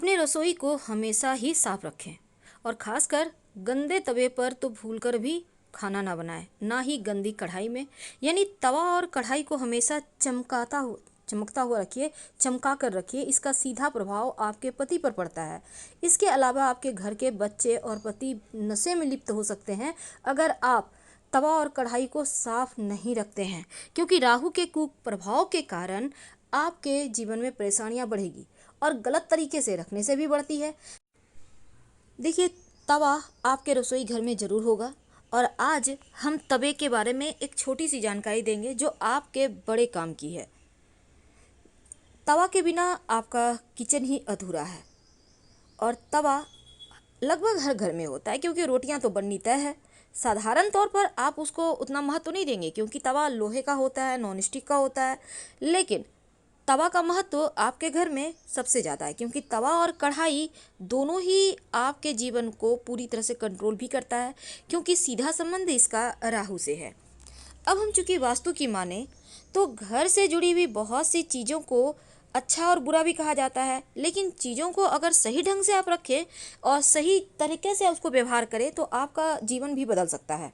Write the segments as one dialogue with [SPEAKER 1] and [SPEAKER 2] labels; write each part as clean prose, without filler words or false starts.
[SPEAKER 1] अपने रसोई को हमेशा ही साफ रखें और ख़ासकर गंदे तवे पर तो भूलकर भी खाना ना बनाएं, ना ही गंदी कढ़ाई में। यानी तवा और कढ़ाई को हमेशा चमकता हुआ रखिए, चमका कर रखिए। इसका सीधा प्रभाव आपके पति पर पड़ता है। इसके अलावा आपके घर के बच्चे और पति नशे में लिप्त हो सकते हैं अगर आप तवा और कढ़ाई को साफ नहीं रखते हैं, क्योंकि राहु के कुप्रभाव के कारण आपके जीवन में परेशानियां बढ़ेगी और गलत तरीके से रखने से भी बढ़ती है। देखिए, तवा आपके रसोई घर में ज़रूर होगा और आज हम तवे के बारे में एक छोटी सी जानकारी देंगे जो आपके बड़े काम की है। तवा के बिना आपका किचन ही अधूरा है और तवा लगभग हर घर में होता है, क्योंकि रोटियां तो बननी तय है। साधारण तौर पर आप उसको उतना महत्व नहीं देंगे क्योंकि तवा लोहे का होता है, नॉन स्टिक का होता है, लेकिन तवा का महत्व आपके घर में सबसे ज़्यादा है, क्योंकि तवा और कढ़ाई दोनों ही आपके जीवन को पूरी तरह से कंट्रोल भी करता है, क्योंकि सीधा संबंध इसका राहु से है। अब हम चूंकि वास्तु की माने तो घर से जुड़ी हुई बहुत सी चीज़ों को अच्छा और बुरा भी कहा जाता है, लेकिन चीज़ों को अगर सही ढंग से आप रखें और सही तरीके से उसको व्यवहार करें तो आपका जीवन भी बदल सकता है।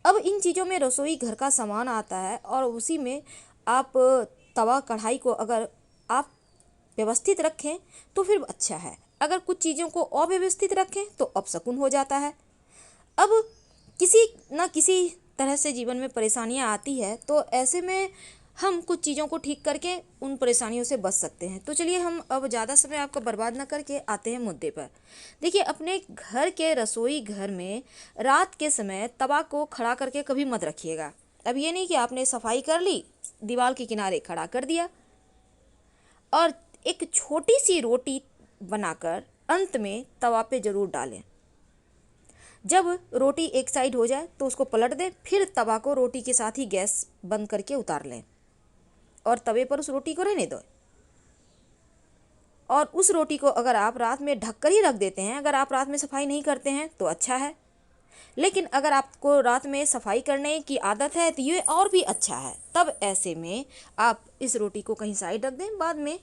[SPEAKER 1] अब इन चीज़ों में रसोई घर का सामान आता है और उसी में आप तवा कढ़ाई को अगर आप व्यवस्थित रखें तो फिर अच्छा है। अगर कुछ चीज़ों को अव्यवस्थित रखें तो अपशकुन हो जाता है। अब किसी न किसी तरह से जीवन में परेशानियां आती है, तो ऐसे में हम कुछ चीज़ों को ठीक करके उन परेशानियों से बच सकते हैं। तो चलिए, हम अब ज़्यादा समय आपका बर्बाद न करके आते हैं मुद्दे पर। देखिए, अपने घर के रसोई घर में रात के समय तवा को खड़ा करके कभी मत रखिएगा। अब ये नहीं कि आपने सफाई कर ली, दीवार के किनारे खड़ा कर दिया, और एक छोटी सी रोटी बनाकर अंत में तवा पे ज़रूर डालें। जब रोटी एक साइड हो जाए तो उसको पलट दें, फिर तवा को रोटी के साथ ही गैस बंद करके उतार लें और तवे पर उस रोटी को रहने दो। और उस रोटी को अगर आप रात में ढक कर ही रख देते हैं, अगर आप रात में सफाई नहीं करते हैं तो अच्छा है, लेकिन अगर आपको रात में सफाई करने की आदत है तो ये और भी अच्छा है। तब ऐसे में आप इस रोटी को कहीं साइड रख दें, बाद में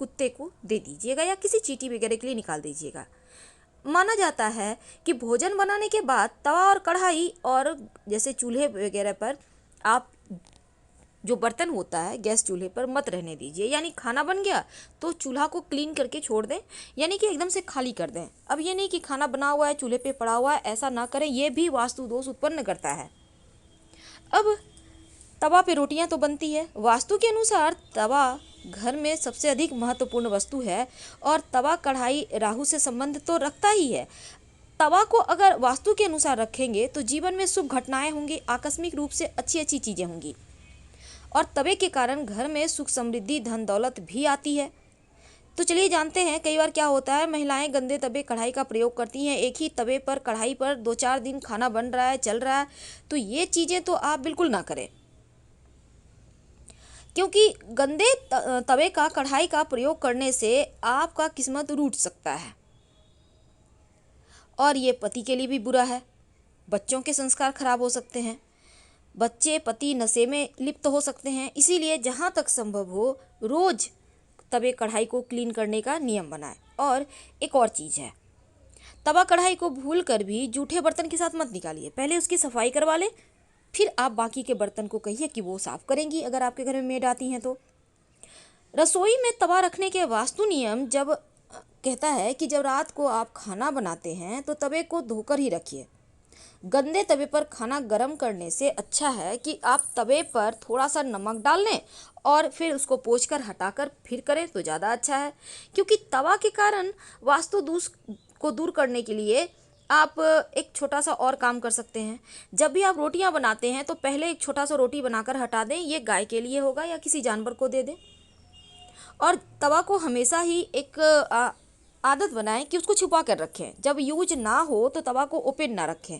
[SPEAKER 1] कुत्ते को दे दीजिएगा या किसी चींटी वगैरह के लिए निकाल दीजिएगा। माना जाता है कि भोजन बनाने के बाद तवा और कढ़ाई और जैसे चूल्हे वगैरह पर आप जो बर्तन होता है गैस चूल्हे पर मत रहने दीजिए। यानी खाना बन गया तो चूल्हा को क्लीन करके छोड़ दें, यानी कि एकदम से खाली कर दें। अब ये नहीं कि खाना बना हुआ है चूल्हे पे पड़ा हुआ है, ऐसा ना करें, ये भी वास्तु दोष उत्पन्न करता है। अब तवा पे रोटियां तो बनती है। वास्तु के अनुसार तवा घर में सबसे अधिक महत्वपूर्ण वस्तु है और तवा कढ़ाई राहु से संबंध तो रखता ही है। तवा को अगर वास्तु के अनुसार रखेंगे तो जीवन में शुभ घटनाएं होंगी, आकस्मिक रूप से अच्छी अच्छी चीज़ें होंगी और तवे के कारण घर में सुख समृद्धि धन दौलत भी आती है। तो चलिए जानते हैं, कई बार क्या होता है, महिलाएं गंदे तवे कढ़ाई का प्रयोग करती हैं। एक ही तवे पर कढ़ाई पर 2-4 दिन खाना बन रहा है, चल रहा है, तो ये चीज़ें तो आप बिल्कुल ना करें, क्योंकि गंदे तवे का कढ़ाई का प्रयोग करने से आपका किस्मत रूठ सकता है और ये पति के लिए भी बुरा है। बच्चों के संस्कार खराब हो सकते हैं, बच्चे पति नशे में लिप्त हो सकते हैं। इसीलिए जहाँ तक संभव हो रोज तवे कढ़ाई को क्लीन करने का नियम बनाएं। और एक और चीज़ है, तवा कढ़ाई को भूल कर भी जूठे बर्तन के साथ मत निकालिए। पहले उसकी सफाई करवा लें, फिर आप बाकी के बर्तन को कहिए कि वो साफ करेंगी, अगर आपके घर में मेड आती हैं तो। रसोई में तवा रखने के वास्तु नियम जब कहता है कि जब रात को आप खाना बनाते हैं तो तवे को धोकर ही रखिए। गंदे तवे पर खाना गर्म करने से अच्छा है कि आप तवे पर थोड़ा सा नमक डाल लें और फिर उसको पोंछकर हटाकर फिर करें तो ज़्यादा अच्छा है, क्योंकि तवा के कारण वास्तु दोष को दूर करने के लिए आप एक छोटा सा और काम कर सकते हैं। जब भी आप रोटियां बनाते हैं तो पहले एक छोटा सा रोटी बनाकर हटा दें, ये गाय के लिए होगा या किसी जानवर को दे दें। और तवा को हमेशा ही एक आदत बनाएं कि उसको छुपा कर रखें। जब यूज ना हो तो तवा को ओपन ना रखें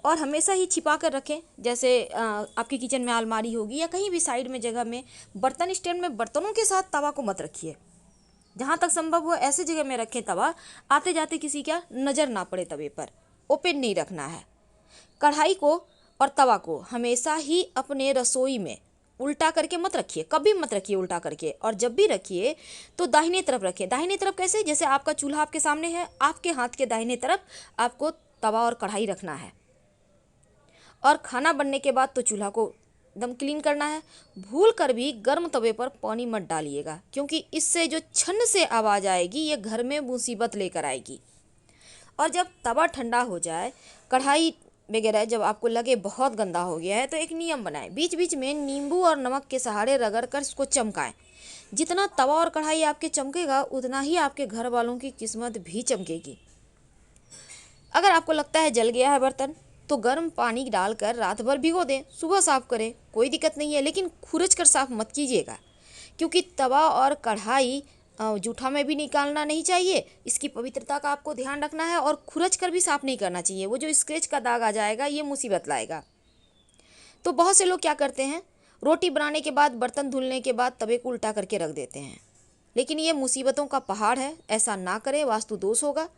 [SPEAKER 1] और हमेशा ही छिपा कर रखें। जैसे आपकी किचन में अलमारी होगी या कहीं भी साइड में जगह में बर्तन स्टैंड में बर्तनों के साथ तवा को मत रखिए। जहाँ तक संभव हो ऐसे जगह में रखें तवा, आते जाते किसी का नज़र ना पड़े तवे पर, ओपन नहीं रखना है। कढ़ाई को और तवा को हमेशा ही अपने रसोई में उल्टा करके मत रखिए, कभी मत रखिए उल्टा करके। और जब भी रखिए तो दाहिने तरफ रखिए। दाहिने तरफ कैसे? जैसे आपका चूल्हा आपके सामने है, आपके हाथ के दाहिने तरफ आपको तवा और कढ़ाई रखना है। और खाना बनने के बाद तो चूल्हा को एकदम क्लीन करना है। भूल कर भी गर्म तवे पर पानी मत डालिएगा, क्योंकि इससे जो छन से आवाज़ आएगी ये घर में मुसीबत लेकर आएगी। और जब तवा ठंडा हो जाए, कढ़ाई वगैरह जब आपको लगे बहुत गंदा हो गया है, तो एक नियम बनाएं, बीच बीच में नींबू और नमक के सहारे रगड़ कर इसको चमकाएं। जितना तवा और कढ़ाई आपके चमकेगा उतना ही आपके घर वालों की किस्मत भी चमकेगी। अगर आपको लगता है जल गया है बर्तन, तो गर्म पानी डालकर रात भर भिगो दें, सुबह साफ करें, कोई दिक्कत नहीं है। लेकिन खुरच कर साफ मत कीजिएगा, क्योंकि तवा और कढ़ाई जूठा में भी निकालना नहीं चाहिए। इसकी पवित्रता का आपको ध्यान रखना है, और खुरच कर भी साफ नहीं करना चाहिए। वो जो स्क्रैच का दाग आ जाएगा ये मुसीबत लाएगा। तो बहुत से लोग क्या करते हैं, रोटी बनाने के बाद, बर्तन धुलने के बाद तवे को उल्टा करके रख देते हैं। लेकिन ये मुसीबतों का पहाड़ है, ऐसा ना करें, वास्तु दोष होगा,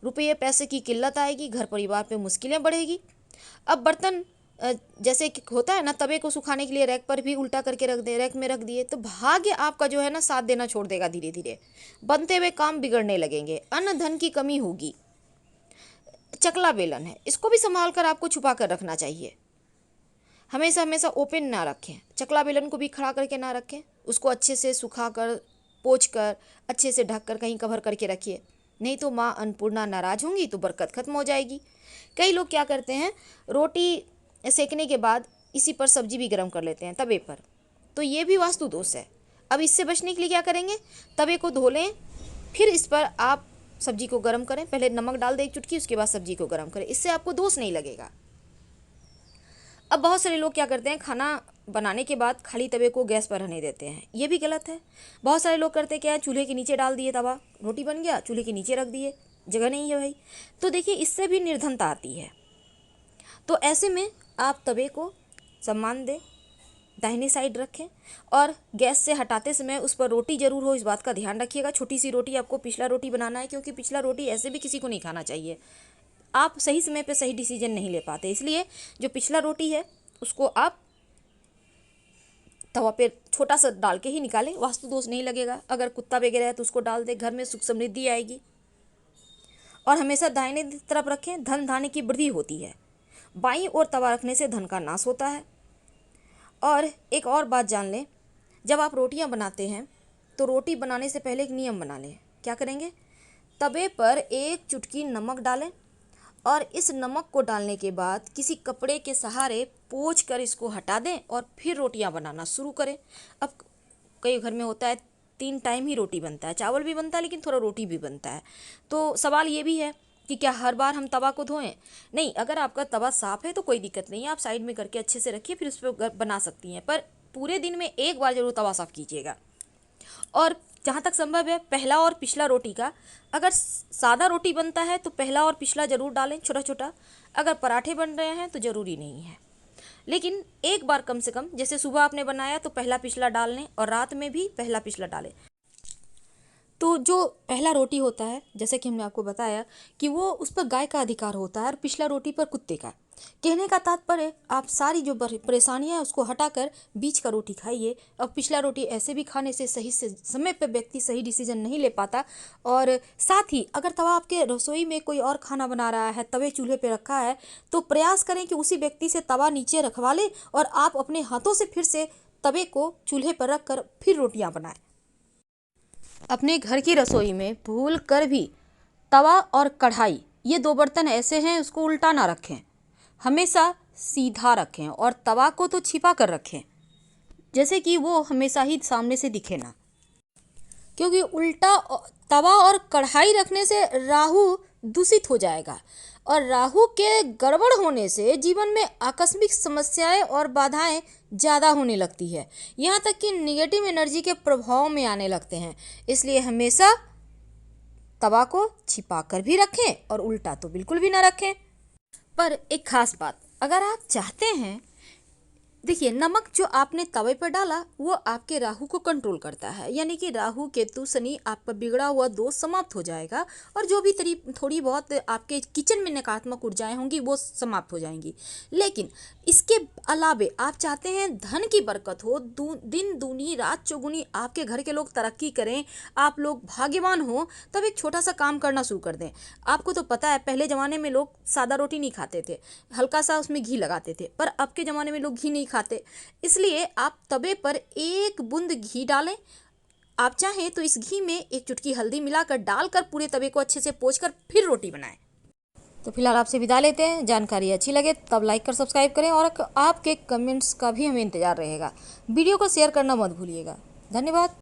[SPEAKER 1] रुपये पैसे की किल्लत आएगी, घर परिवार पे मुश्किलें बढ़ेगी। अब बर्तन जैसे कि होता है ना, तवे को सुखाने के लिए रैक पर भी उल्टा करके रख दे, रैक में रख दिए, तो भाग्य आपका जो है ना साथ देना छोड़ देगा। धीरे धीरे बनते हुए काम बिगड़ने लगेंगे, अन्न धन की कमी होगी। चकला बेलन है, इसको भी संभाल कर आपको छुपा कर रखना चाहिए। हमेशा हमेशा ओपन ना रखें, चकला बेलन को भी खड़ा करके ना रखें। उसको अच्छे से सुखा कर, पोंछ कर, अच्छे से ढक कर कहीं कवर करके रखिए, नहीं तो माँ अन्नपूर्णा नाराज होंगी तो बरकत खत्म हो जाएगी। कई लोग क्या करते हैं, रोटी सेकने के बाद इसी पर सब्जी भी गर्म कर लेते हैं तवे पर, तो ये भी वास्तु दोष है। अब इससे बचने के लिए क्या करेंगे, तवे को धो लें, फिर इस पर आप सब्जी को गर्म करें। पहले नमक डाल दें एक चुटकी, उसके बाद सब्जी को गर्म करें, इससे आपको दोष नहीं लगेगा। अब बहुत सारे लोग क्या करते हैं, खाना बनाने के बाद खाली तवे को गैस पर रहने देते हैं, ये भी गलत है। बहुत सारे लोग करते क्या है, चूल्हे के नीचे डाल दिए तवा, रोटी बन गया, चूल्हे के नीचे रख दिए, जगह नहीं है भाई। तो देखिए इससे भी निर्धनता आती है। तो ऐसे में आप तवे को सम्मान दें, दाहिनी साइड रखें, और गैस से हटाते समय उस पर रोटी जरूर हो, इस बात का ध्यान रखिएगा। छोटी सी रोटी आपको पिछला रोटी बनाना है, क्योंकि पिछला रोटी ऐसे भी किसी को नहीं खाना चाहिए। आप सही समय पे सही डिसीजन नहीं ले पाते, इसलिए जो पिछला रोटी है उसको आप तवा पे छोटा सा डाल के ही निकालें, वास्तु दोष नहीं लगेगा। अगर कुत्ता वगैरह है तो उसको डाल दें, घर में सुख समृद्धि आएगी। और हमेशा दाहिने तरफ रखें, धन धान्य की वृद्धि होती है। बाईं ओर तवा रखने से धन का नाश होता है। और एक और बात जान लें, जब आप रोटियां बनाते हैं तो रोटी बनाने से पहले एक नियम बना लें। क्या करेंगे, तवे पर एक चुटकी नमक डालें, और इस नमक को डालने के बाद किसी कपड़े के सहारे पोंछ कर इसको हटा दें, और फिर रोटियां बनाना शुरू करें। अब कई घर में होता है 3 टाइम ही रोटी बनता है, चावल भी बनता है लेकिन थोड़ा रोटी भी बनता है। तो सवाल ये भी है कि क्या हर बार हम तवा को धोएं? नहीं, अगर आपका तवा साफ़ है तो कोई दिक्कत नहीं है, आप साइड में करके अच्छे से रखिए, फिर उस पर बना सकती हैं। पर पूरे दिन में एक बार ज़रूर तवा साफ़ कीजिएगा। और जहाँ तक संभव है, पहला और पिछला रोटी का, अगर सादा रोटी बनता है तो पहला और पिछला ज़रूर डालें छोटा छोटा। अगर पराठे बन रहे हैं तो ज़रूरी नहीं है, लेकिन एक बार कम से कम, जैसे सुबह आपने बनाया तो पहला पिछला डाल लें, और रात में भी पहला पिछला डालें। तो जो पहला रोटी होता है, जैसे कि हमने आपको बताया कि वो उस पर गाय का अधिकार होता है, और पिछला रोटी पर कुत्ते का। कहने का तात्पर्य, आप सारी जो परेशानियां हैं उसको हटाकर बीच का रोटी खाइए। और पिछला रोटी ऐसे भी खाने से सही से समय पर व्यक्ति सही डिसीजन नहीं ले पाता। और साथ ही अगर तवा आपके रसोई में कोई और खाना बना रहा है, तवे चूल्हे पे रखा है, तो प्रयास करें कि उसी व्यक्ति से तवा नीचे रखवा लें, और आप अपने हाथों से फिर से तवे को चूल्हे पर रख कर फिर रोटियाँ बनाएं। अपने घर की रसोई में भूल कर भी तवा और कढ़ाई, ये 2 बर्तन ऐसे हैं, उसको उल्टा ना रखें, हमेशा सीधा रखें, और तवा को तो छिपा कर रखें, जैसे कि वो हमेशा ही सामने से दिखे ना। क्योंकि उल्टा तवा और कढ़ाई रखने से राहु दूषित हो जाएगा, और राहु के गड़बड़ होने से जीवन में आकस्मिक समस्याएं और बाधाएं ज़्यादा होने लगती है, यहाँ तक कि निगेटिव एनर्जी के प्रभाव में आने लगते हैं। इसलिए हमेशा तवा को छिपा कर भी रखें, और उल्टा तो बिल्कुल भी ना रखें। पर एक खास बात, अगर आप चाहते हैं देखिए, नमक जो आपने तवे पर डाला वो आपके राहु को कंट्रोल करता है, यानी कि राहु केतु शनि आपका बिगड़ा हुआ दोष समाप्त हो जाएगा और जो भी थोड़ी बहुत आपके किचन में नकारात्मक ऊर्जाएं होंगी वो समाप्त हो जाएंगी। लेकिन इसके अलावे आप चाहते हैं धन की बरकत हो, दिन दूनी रात चौगुनी आपके घर के लोग तरक्की करें, आप लोग भाग्यवान हो, तब एक छोटा सा काम करना शुरू कर दें। आपको तो पता है पहले ज़माने में लोग सादा रोटी नहीं खाते थे, हल्का सा उसमें घी लगाते थे, पर अब के ज़माने में लोग घी नहीं खाते। इसलिए आप तवे पर एक बूंद घी डालें। आप चाहें तो इस घी में एक चुटकी हल्दी मिलाकर डालकर पूरे तवे को अच्छे से पोंछकर फिर रोटी बनाएं। तो फिलहाल आपसे विदा लेते हैं। जानकारी अच्छी लगे तब लाइक कर सब्सक्राइब करें और आपके कमेंट्स का भी हमें इंतज़ार रहेगा। वीडियो को शेयर करना मत भूलिएगा। धन्यवाद।